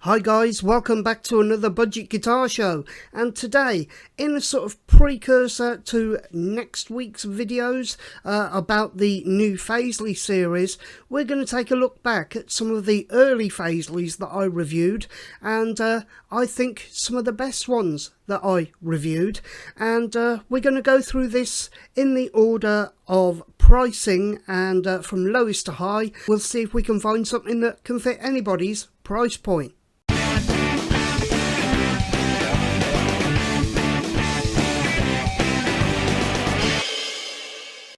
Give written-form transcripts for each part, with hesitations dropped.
Hi guys, welcome back to another budget guitar show, and today, in a sort of precursor to next week's videos about the new FAZLEY series, we're going to take a look back at some of the early FAZLEYs that I reviewed, and I think some of the best ones that I reviewed, and we're going to go through this in the order of pricing, and from lowest to high. We'll see if we can find something that can fit anybody's price point.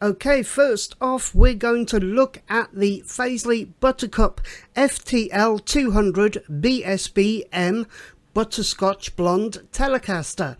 Okay, first off, we're going to look at the FAZLEY Buttercup FTL200BSB Butterscotch Blonde Telecaster.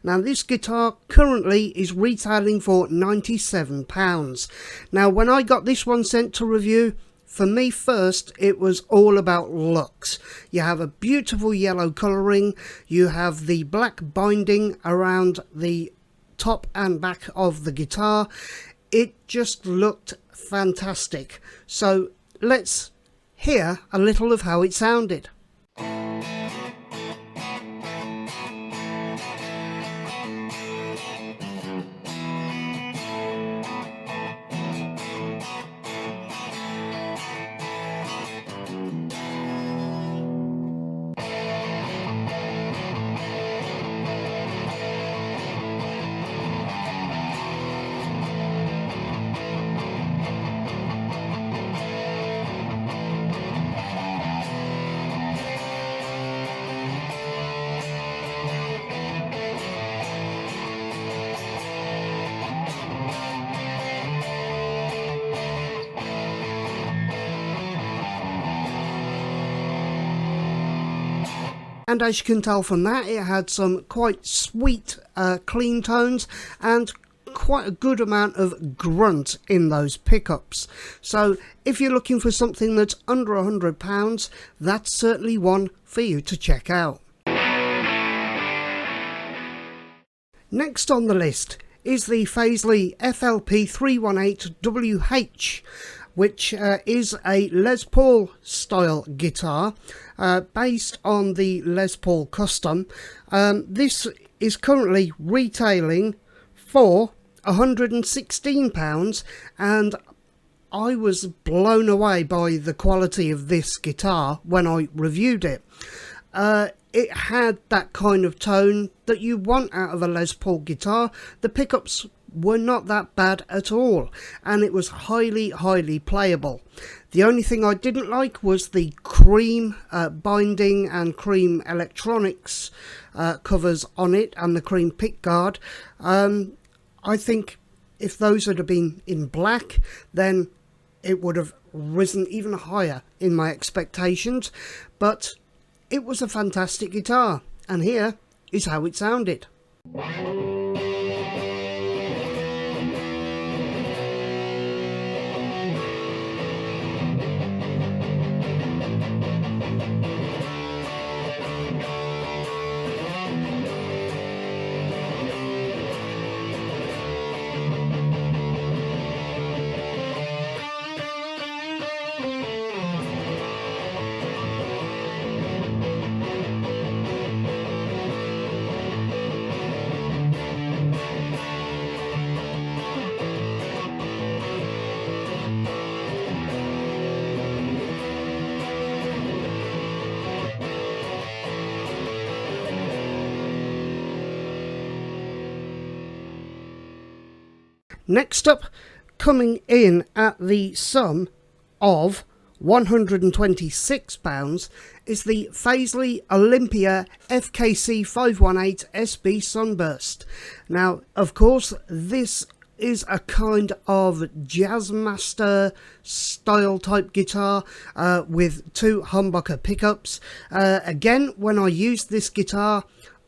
Now, this guitar currently is retailing for £97. Now, when I got this one sent to review, for me first, it was all about looks. You have a beautiful yellow colouring, you have the black binding around the top and back of the guitar. It just looked fantastic. So let's hear a little of how it sounded. And as you can tell from that, it had some quite sweet clean tones and quite a good amount of grunt in those pickups. So if you're looking for something that's under £100, that's certainly one for you to check out. Next on the list is the FAZLEY FLP318WH, which is a Les Paul style guitar based on the Les Paul Custom. This is currently retailing for £116, and I was blown away by the quality of this guitar when I reviewed it. It had that kind of tone that you want out of a Les Paul guitar. The pickups were not that bad at all, and it was highly playable. The only thing I didn't like was the cream binding and cream electronics covers on it, and the cream pickguard. I think if those had been in black, then it would have risen even higher in my expectations, but it was a fantastic guitar, and here is how it sounded. Next up, coming in at the sum of £126, is the FAZLEY Olympia FKC518SB Sunburst. Now, of course, this is a kind of Jazzmaster style type guitar with two humbucker pickups. Again, when I used this guitar,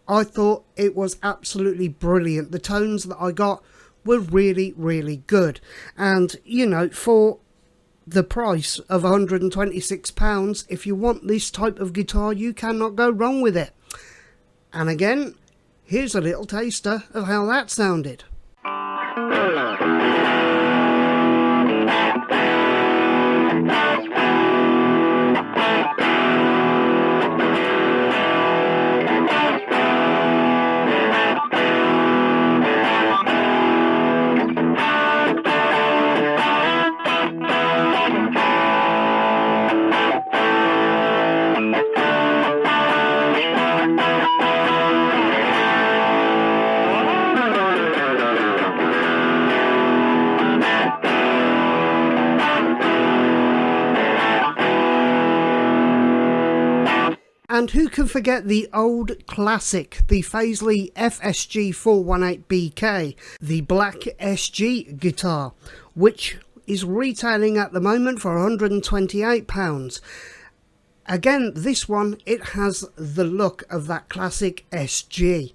I thought it was absolutely brilliant. The tones that I got were really good, and you know, for the price of £126, if you want this type of guitar, you cannot go wrong with it. And again, here's a little taster of how that sounded. And who can forget the old classic, the FAZLEY FG418BK, the Black SG guitar, which is retailing at the moment for £128. Again, this one, it has the look of that classic SG.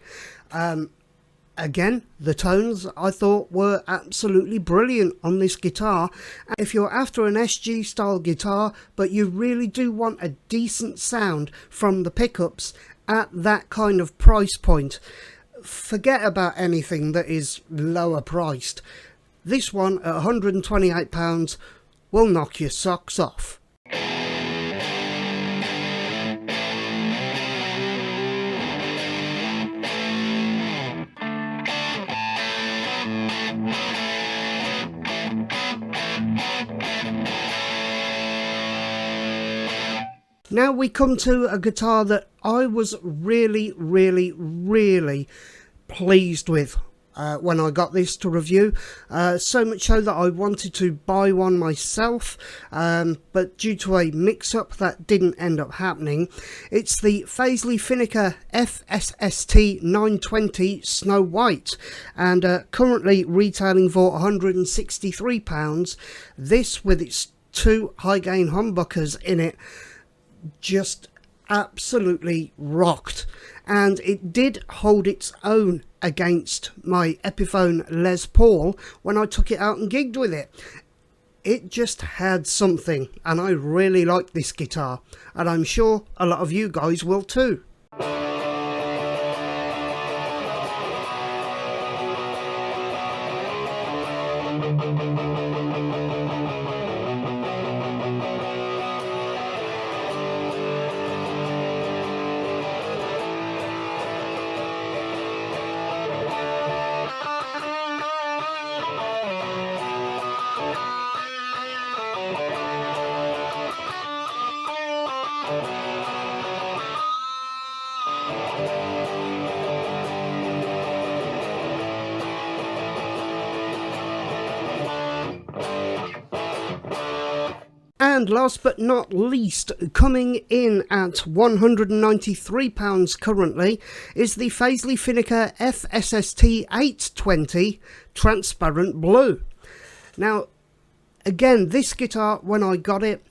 Again, the tones I thought were absolutely brilliant on this guitar. If you're after an SG style guitar, but you really do want a decent sound from the pickups at that kind of price point, forget about anything that is lower priced. This one at £128 will knock your socks off. Now we come to a guitar that I was really pleased with when I got this to review, so much so that I wanted to buy one myself, but due to a mix-up that didn't end up happening. It's the FAZLEY FSST920 Snow White, and currently retailing for £163. This, with its two high gain humbuckers in it, just absolutely rocked, and it did hold its own against my Epiphone Les Paul when I took it out and gigged with it. It just had something, and I really like this guitar, and I'm sure a lot of you guys will too. And last but not least, coming in at £193 currently, is the FAZLEY FSST820 Transparent Blue. Now, again, this guitar, when I got it,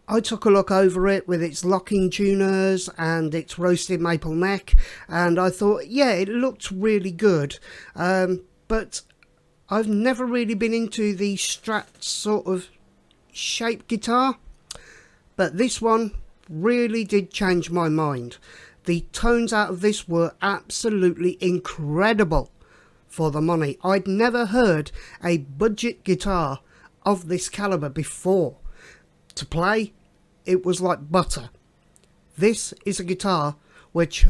I took a look over it with its locking tuners and its roasted maple neck, and I thought, yeah, it looked really good, but I've never really been into the Strat sort of shape guitar, but this one really did change my mind. The tones out of this were absolutely incredible for the money. I'd never heard a budget guitar of this caliber before. To play, it was like butter. This is a guitar which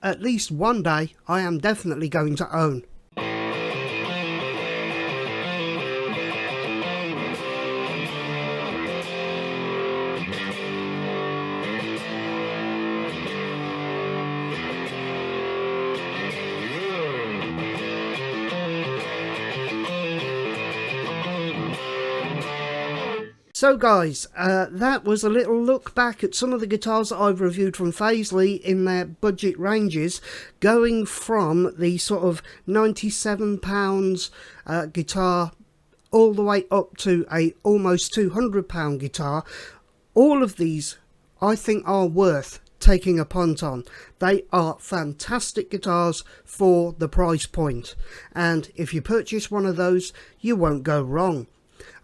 at least one day I am definitely going to own. So guys, that was a little look back at some of the guitars that I've reviewed from FAZLEY in their budget ranges, going from the sort of £97 guitar all the way up to a almost £200 guitar. All of these I think are worth taking a punt on. They are fantastic guitars for the price point, and if you purchase one of those, you won't go wrong.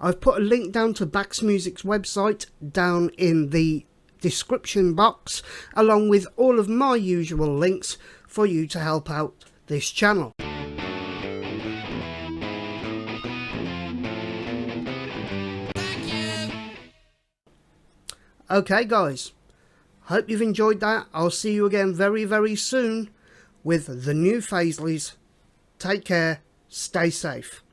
I've put a link down to Bax Music's website down in the description box, along with all of my usual links for you to help out this channel. Okay guys, hope you've enjoyed that. I'll see you again very soon with the new FAZLEYs. Take care, stay safe.